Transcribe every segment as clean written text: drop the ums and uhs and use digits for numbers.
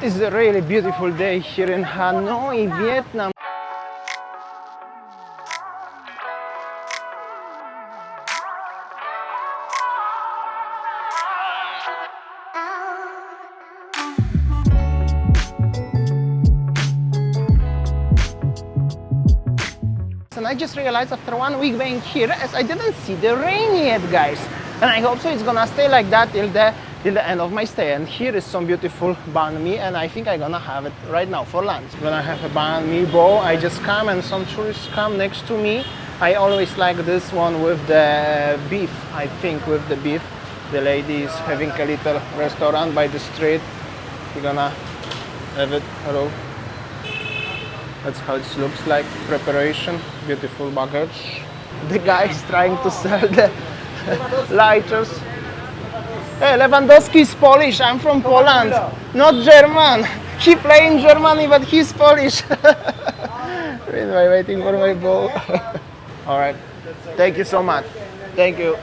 It's a really beautiful day here in Hanoi, Vietnam. And I just realized after 1 week being here, as I didn't see the rain yet, guys. And I hope so it's gonna stay like that till the end of my stay. And here is some beautiful banh mi, and I think I'm gonna have it right now for lunch. I'm gonna have a banh mi bowl. I just come and some tourists come next to me. I always like this one with the beef, I think with the beef. The lady is having a little restaurant by the street. We're gonna have it. Hello. That's how it looks like. Preparation, beautiful baggage. The guy is trying to sell the lighters. Hey, Lewandowski is Polish. I'm from Poland, not German. He plays in Germany, but he's Polish. Anyway, waiting for my bowl. All right. Thank you so much. Thank you.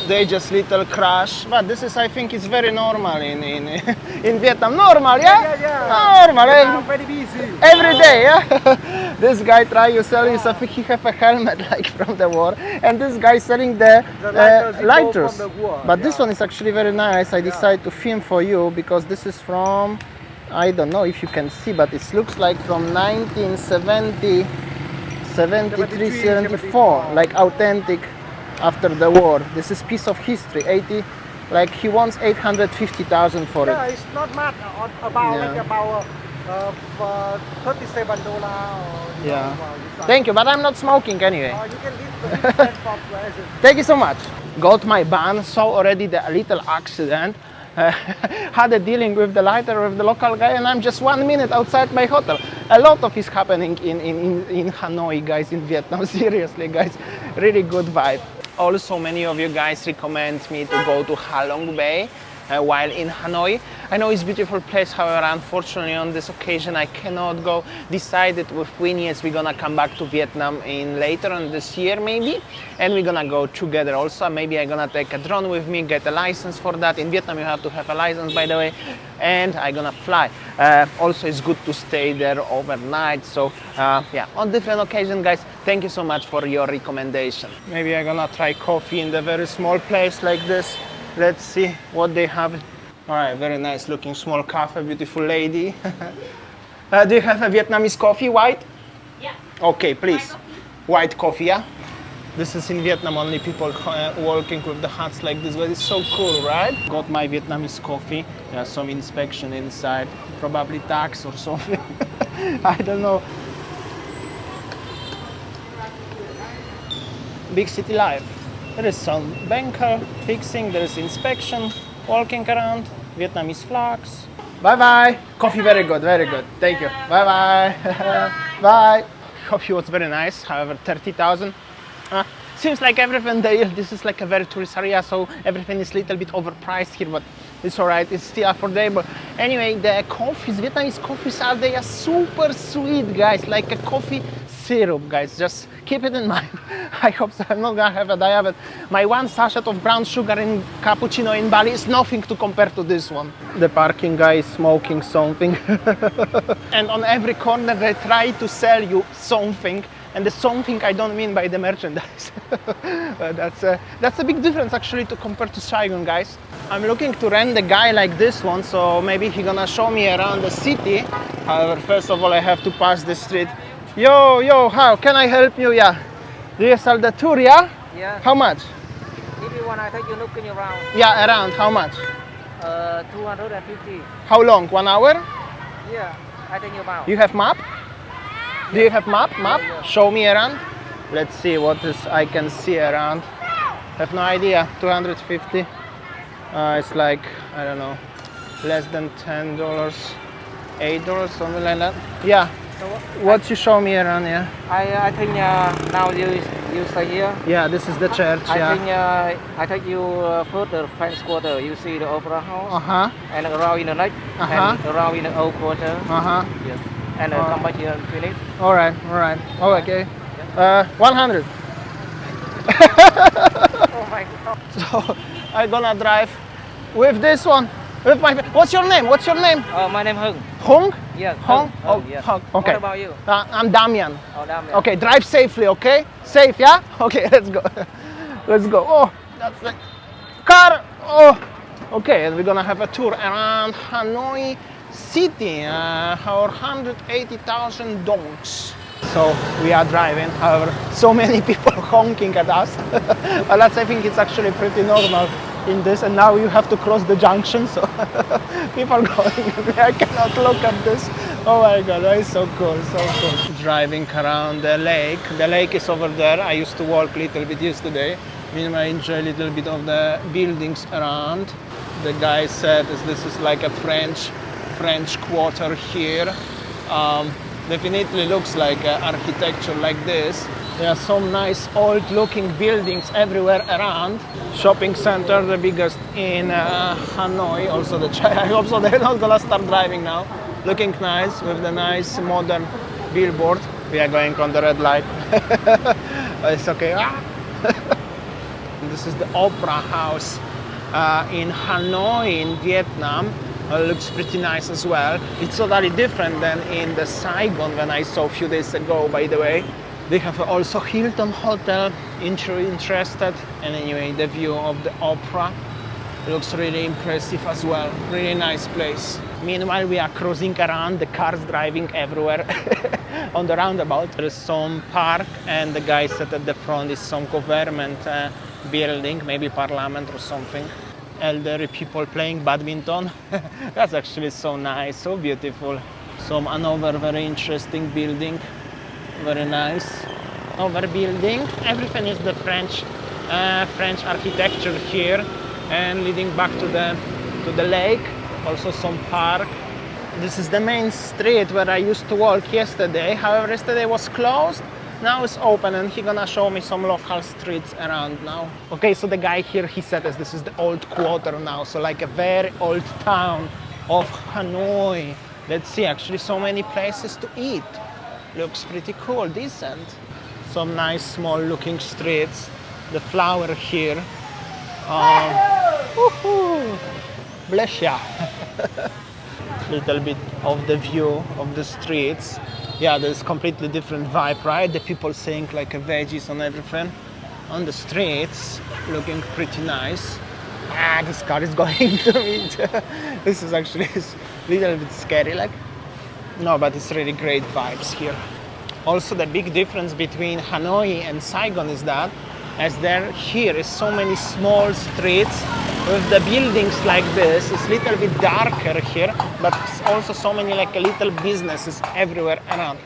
They just little crash, but this is, I think, it's very normal in Vietnam. Normal, yeah? Yeah. Normal. I'm very busy. Every day, yeah? This guy try to sell you something, he have a helmet like from the war, and this guy selling the lighters. From the war, but this one is actually very nice. I decided to film for you because this is from, I don't know if you can see, but it looks like from 1970, 73, 74, like authentic after the war. This is piece of history. 80, like he wants 850,000 for it. Yeah, it's not much. About Yeah. like about $37 or Yeah. well, Thank you, but I'm not smoking anyway. you can leave the from present. Thank you so much. Got my ban, saw already the little accident. Had a dealing with the lighter with the local guy, and I'm just 1 minute outside my hotel. A lot of is happening in Hanoi, guys, in Vietnam. Seriously, guys, really good vibe. Also, many of you guys recommend me to go to Ha Long Bay while in Hanoi. I know it's a beautiful place, however, unfortunately on this occasion I cannot go. Decided with Winnie as we're gonna come back to Vietnam in later on this year maybe, and we're gonna go together also. Maybe I'm gonna take a drone with me, get a license for that. In Vietnam you have to have a license, by the way, and I'm gonna fly. Also it's good to stay there overnight, so yeah, on different occasions, guys. Thank you so much for your recommendation. Maybe I'm gonna try coffee in the very small place like this. Let's see what they have. All right, very nice looking small cafe, beautiful lady. Do you have a Vietnamese coffee, white? Yeah. Okay, please. White coffee, yeah? This is in Vietnam, only people walking with the hats like this, but it's so cool, right? Got my Vietnamese coffee. There's some inspection inside, probably tax or something. I don't know. Big city life. There is some banker fixing, there is inspection, walking around, Vietnamese flags. Bye bye. Coffee very good, very good. Thank you. Bye bye. Bye. Coffee was very nice, however 30,000. Seems like everything there, this is like a very tourist area, so everything is a little bit overpriced here, but it's alright, it's still affordable. Anyway, the coffees, Vietnamese coffees they are super sweet, guys, like a coffee syrup, guys. Just keep it in mind. I hope so. I'm not gonna have a diabetes. My one sachet of brown sugar in cappuccino in Bali is nothing to compare to this one. The parking guy is smoking something. And on every corner they try to sell you something. And the something I don't mean by the merchandise. That's a big difference actually to compare to Saigon, guys. I'm looking to rent a guy like this one, so maybe he's gonna show me around the city. However, first of all, I have to pass the street. Yo, how can I help you? Yeah. Do you sell the tour, yeah? Yeah. How much? If you want, I take you looking around. Yeah, around. How much? 250. How long? 1 hour? Yeah, I take you about. You have map? Do you have map? Show me around. Let's see what is I can see around. Have no idea. 250. It's like, I don't know, less than $10, $8, something like that. Yeah. So What you show me around here? I think now you stay here. Yeah, this is the church. I Yeah. think I take you first the French Quarter. You see the Opera House, Uh-huh. and around in the lake, and around in the Old Quarter. Uh-huh. Yes. And come back here and finish. All right. Oh, okay. 100. Oh my God. So I'm gonna drive with this one. With my, what's your name? What's your name? My name Hưng. Hung? Yes. Hung? Oh, yes. Hung. Okay. What about you? I'm Damian. Oh, damn it. Okay, drive safely, okay? Safe, yeah? Okay, let's go. Let's go. Oh, that's the car. Oh, okay, and we're gonna have a tour around Hanoi city, our 180,000 dongs. So we are driving, however, so many people honking at us. But that's, I think it's actually pretty normal in this, and now you have to cross the junction, so people going, I cannot look at this. Oh my god, that is so cool, so cool. Driving around the lake is over there. I used to walk a little bit yesterday. Meanwhile, I enjoy a little bit of the buildings around. The guy said this is like a French quarter here. Definitely looks like architecture like this. There are some nice old looking buildings everywhere around. Shopping center, the biggest in Hanoi. Also the I hope so they're not gonna start driving now. Looking nice with the nice modern billboard. We are going on the red light. It's okay. This is the Opera House in Hanoi in Vietnam. Looks pretty nice as well. It's totally different than in the Saigon when I saw a few days ago, by the way. They have also Hilton Hotel, if you're interested. And anyway, the view of the opera looks really impressive as well. Really nice place. Meanwhile, we are cruising around, the cars driving everywhere on the roundabout. There is some park, and the guy said at the front is some government building, maybe parliament or something. Elderly people playing badminton. That's actually so nice, so beautiful. Some another very interesting building, very nice. Another building. Everything is the French architecture here, and leading back to the lake. Also some park. This is the main street where I used to walk yesterday. However, yesterday was closed. Now it's open, and he's gonna show me some local streets around now. Okay, so the guy here, he said this is the old quarter now, so like a very old town of Hanoi. Let's see, actually so many places to eat. Looks pretty cool, decent. Some nice small looking streets. The flower here. Bless ya. Little bit of the view of the streets. Yeah, there's completely different vibe, right? The people saying like a veggies and everything on the streets, looking pretty nice. This car is going to meet. This is actually a little bit scary, like. No, but it's really great vibes here. Also, the big difference between Hanoi and Saigon is that, as there here is so many small streets with the buildings like this, it's a little bit darker here, but it's also so many like little businesses everywhere around.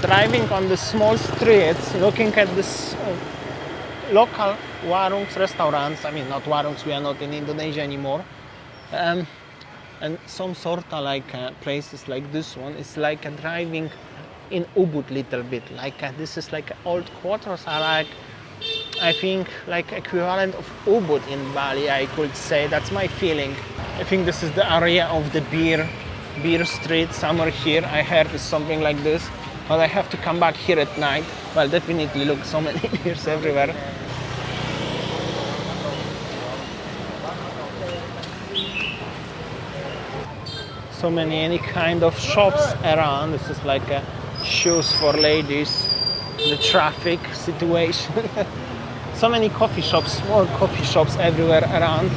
Driving on the small streets, looking at this local warungs restaurants. I mean, not warungs, we are not in Indonesia anymore. And some sort of like places like this one. It's like driving in Ubud little bit. Like this is like old quarters are like, I think, like equivalent of Ubud in Bali, I could say. That's my feeling. I think this is the area of the beer street somewhere here. I heard it's something like this. But I have to come back here at night. Well, definitely look, so many beers everywhere. So many any kind of shops around. This is like shoes for ladies. The traffic situation. So many coffee shops, small coffee shops everywhere around.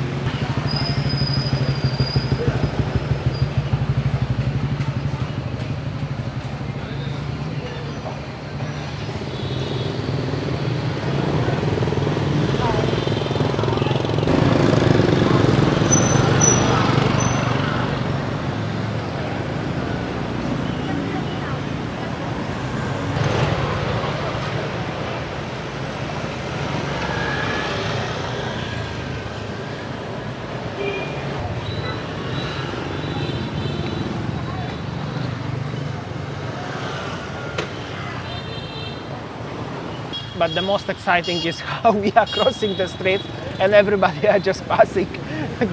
But the most exciting is how we are crossing the street and everybody are just passing,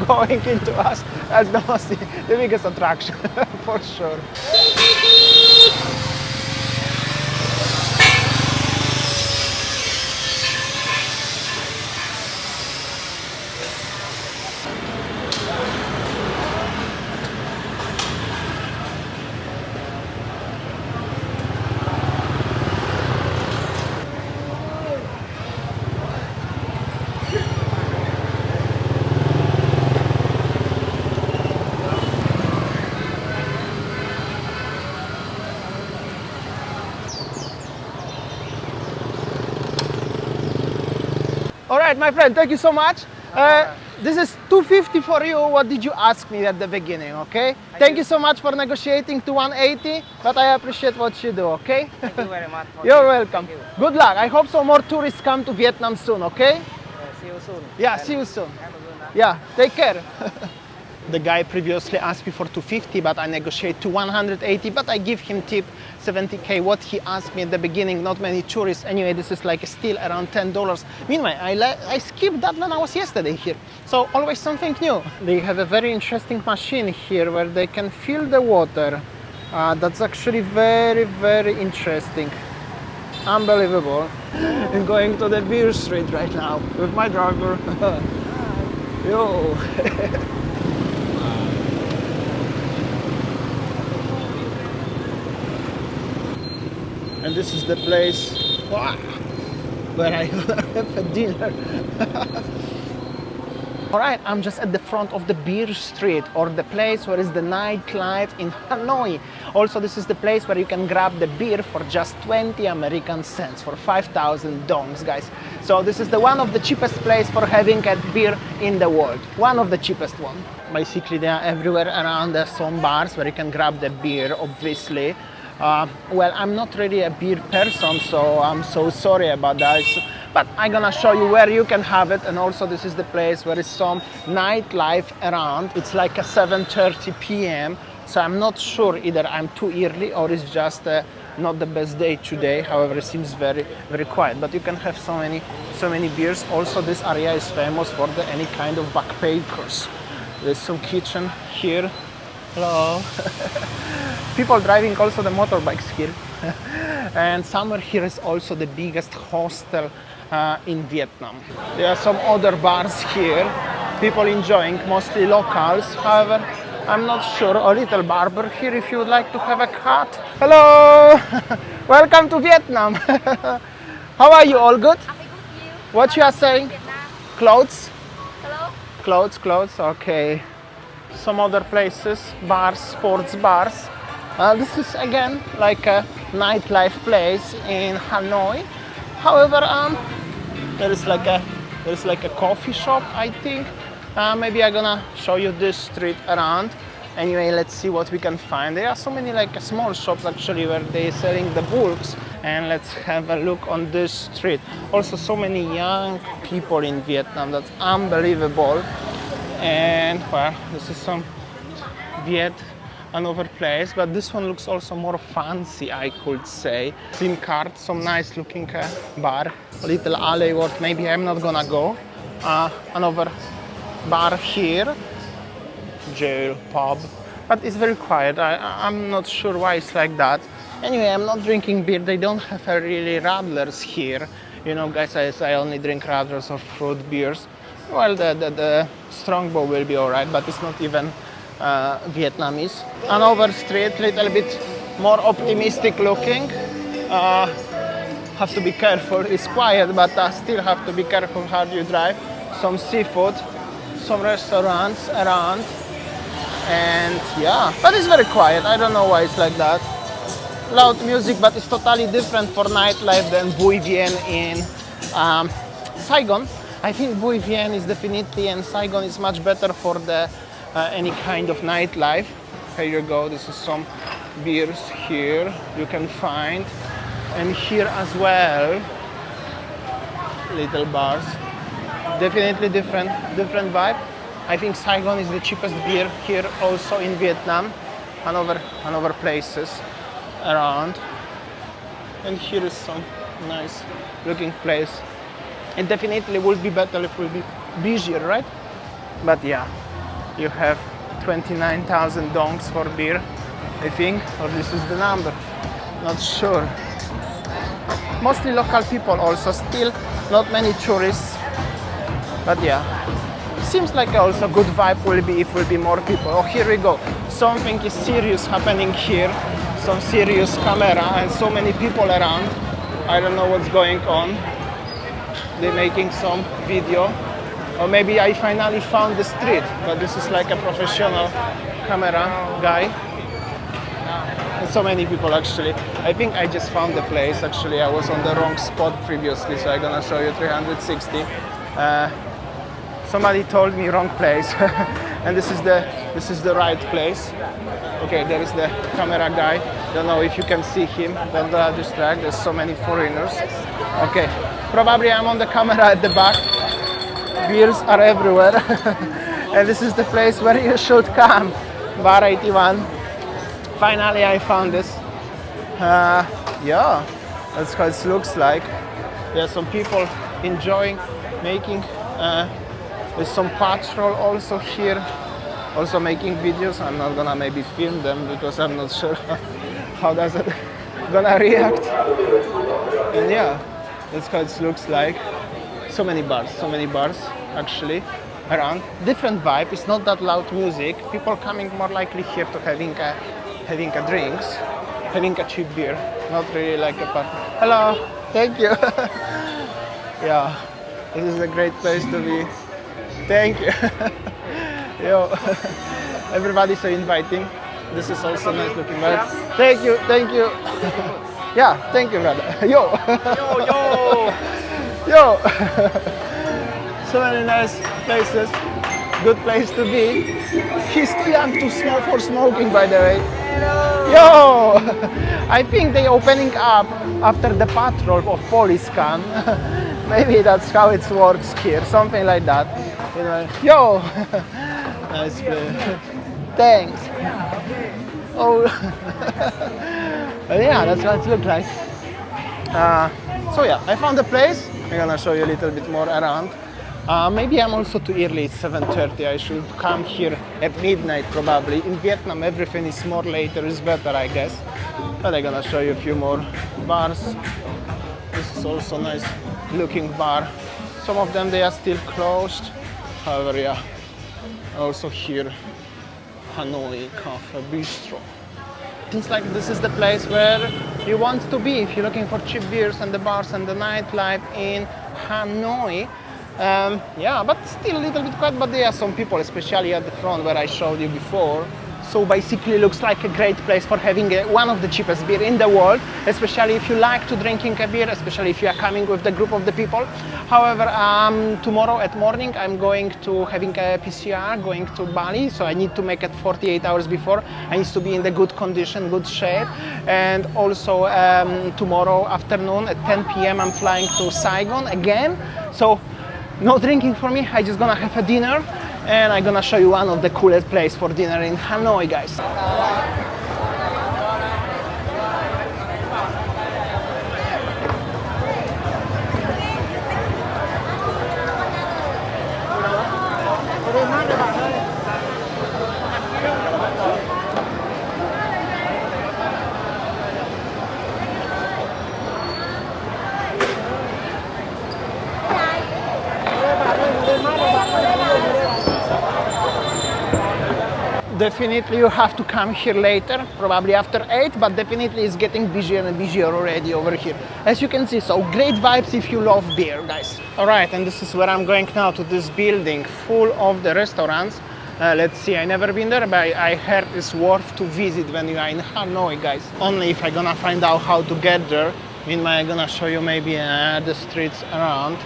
going into us. That's the biggest attraction for sure. All right, my friend, thank you so much. This is 250 for you. What did you ask me at the beginning, okay? Thank you so much for negotiating to 180, but I appreciate what you do, okay? Thank you very much. You're welcome. Thank you. Good luck. I hope so more tourists come to Vietnam soon, okay? See you soon. Yeah, And see you soon. have a good night. Yeah, take care. The guy previously asked me for 250, but I negotiate to 180, but I give him tip 70K, what he asked me at the beginning, not many tourists. Anyway, this is like still around $10. Meanwhile, I skipped that when I was yesterday here. So always something new. They have a very interesting machine here where they can fill the water. That's actually very, very interesting. Unbelievable. I'm going to the beer street right now with my driver. Yo. And this is the place where I have a dinner. All right, I'm just at the front of the beer street, or the place where is the nightlife in Hanoi. Also, this is the place where you can grab the beer for just 20 American cents, for 5,000 dongs, guys. So this is the one of the cheapest place for having a beer in the world. One of the cheapest one. Basically, they are everywhere around. There's some bars where you can grab the beer, obviously. Well, I'm not really a beer person, so I'm so sorry about that. But I'm gonna show you where you can have it, and also this is the place where is some nightlife around. It's like a 7:30 p.m. So I'm not sure either I'm too early or it's just not the best day today. However, it seems very, very quiet. But you can have so many beers. Also, this area is famous for any kind of backpackers. There's some kitchen here. Hello. People driving also the motorbikes here. And somewhere here is also the biggest hostel in Vietnam. There are some other bars here. People enjoying, mostly locals. However, I'm not sure. A little barber here if you would like to have a cut. Hello. Welcome to Vietnam. How are you? All good? What you are saying? Clothes? Hello? Clothes, okay. Some other places, bars, sports bars. This is again like a nightlife place in Hanoi. However, there is like a coffee shop, I think. Maybe I'm gonna show you this street around. Anyway, let's see what we can find. There are so many like small shops actually where they're selling the books. And let's have a look on this street. Also, so many young people in Vietnam. That's unbelievable. And well, this is some another place, but this one looks also more fancy, I could say. SIM card, some nice looking bar, a little alley where maybe I'm not gonna go. Another bar here, jail, pub, but it's very quiet. I'm not sure why it's like that. Anyway, I'm not drinking beer. They don't have really radlers here. You know, guys, I only drink radlers or fruit beers. Well, the Strongbow will be alright, but it's not even Vietnamese. Another street, little bit more optimistic looking. Have to be careful. It's quiet, but still have to be careful how you drive. Some seafood, some restaurants around, and yeah, but it's very quiet. I don't know why it's like that. Loud music, but it's totally different for nightlife than Bui Vien in Saigon. I think Bui Vien is definitely, and Saigon is much better for the any kind of nightlife. Here you go. This is some beers here you can find, and here as well, little bars. Definitely different vibe. I think Saigon is the cheapest beer here, also in Vietnam, and other places around. And here is some nice looking place. It definitely would be better if it would be busier, right? But yeah, you have 29,000 dongs for beer, I think, or this is the number, not sure. Mostly local people also, still not many tourists, but yeah. Seems like also good vibe will be if will be more people. Oh, here we go. Something is serious happening here. Some serious camera and so many people around. I don't know what's going on. They're making some video. Or maybe I finally found the street, but this is like a professional camera guy. And so many people actually. I think I just found the place. Actually, I was on the wrong spot previously, so I'm gonna show you 360. Somebody told me wrong place, and this is the right place. Okay, there is the camera guy. Don't know if you can see him. Don't distract. There's so many foreigners. Okay, probably I'm on the camera at the back. Beers are everywhere, and this is the place where you should come. Bar 81. Finally, I found this. Yeah, that's how it looks like. There are some people enjoying making. There's some patrol also here, also making videos. I'm not gonna maybe film them because I'm not sure how does it gonna react. And yeah, that's how it looks like. So many bars actually around. Different vibe. It's not that loud music. People coming more likely here to having a drinks, having a cheap beer. Not really like a party. Hello, thank you. Yeah, this is a great place to be. Thank you. Yo, everybody's so inviting. This is also nice looking, man. Thank you, thank you. Yeah, thank you, brother. Yo. Yo. Yo. So many nice places. Good place to be. He's too young to smoke for smoking, by the way. Yo. I think they opening up after the patrol of police come. Maybe that's how it works here, something like that. You know, yo, nice place. Thanks. Oh, yeah, that's what it looks like. So yeah, I found the place. I'm gonna show you a little bit more around. Maybe I'm also too early. It's 7:30. I should come here at midnight probably. In Vietnam, everything is more later is better, I guess. But I'm gonna show you a few more bars. This is also nice looking bar. Some of them they are still closed. However, yeah, also here, Hanoi Cafe Bistro. Seems like this is the place where you want to be if you're looking for cheap beers and the bars and the nightlife in Hanoi. Yeah, but still a little bit quiet, but there are some people, especially at the front where I showed you before. So basically looks like a great place for having one of the cheapest beer in the world, especially if you like to drinking a beer, especially if you are coming with the group of the people. However, tomorrow at morning I'm going to having a PCR, going to Bali, so I need to make it 48 hours before. I need to be in the good condition, good shape. And also tomorrow afternoon at 10 p.m. I'm flying to Saigon again. So no drinking for me, I just gonna have a dinner. And I'm gonna show you one of the coolest places for dinner in Hanoi, guys. Definitely you have to come here later, probably after 8, but definitely it's getting busier and busier already over here. As you can see, so great vibes if you love beer, guys. All right, and this is where I'm going now, to this building full of the restaurants. Let's see, I never been there, but I heard it's worth to visit when you are in Hanoi, guys. Only if I'm gonna find out how to get there. Meanwhile, I'm gonna show you maybe the streets around.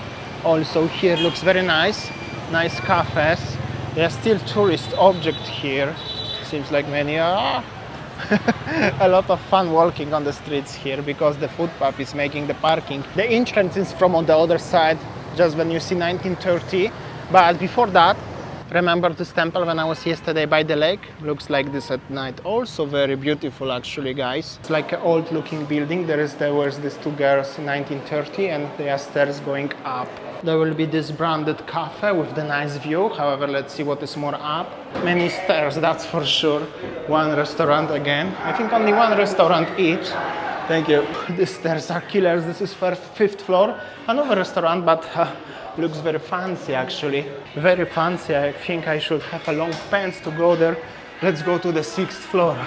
Also here looks very nice, nice cafes. There are still tourist objects here. Seems like many are. A lot of fun walking on the streets here because the footpath is making the parking. The entrance is from on the other side, just when you see 1930. But before that, Remember this temple when I was yesterday by the lake? Looks like this at night. Also very beautiful actually, guys. It's like an old looking building. There was these two girls in 1930 and there are stairs going up. There will be this branded cafe with the nice view. However, let's see what is more up. Many stairs, that's for sure. One restaurant again. I think only one restaurant each. Thank you. These stairs are killers. This is for 5th floor. Another restaurant, but looks very fancy actually. Very fancy. I think I should have a long pants to go there. Let's go to the 6th floor.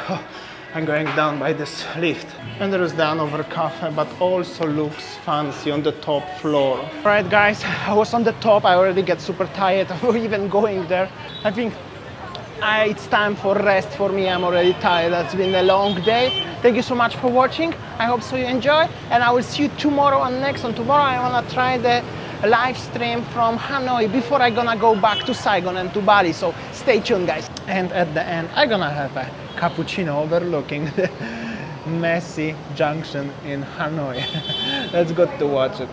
I'm going down by this lift. And there is the another cafe, but also looks fancy on the top floor. Alright guys, I was on the top. I already get super tired of even going there. I think it's time for rest for me. I'm already tired. That's been a long day. Thank you so much for watching. I hope so you enjoy. And I will see you tomorrow and next on tomorrow. I wanna try the live stream from Hanoi before I gonna go back to Saigon and to Bali. So stay tuned guys. And at the end, I'm gonna have a cappuccino overlooking the messy junction in Hanoi. That's good to watch it.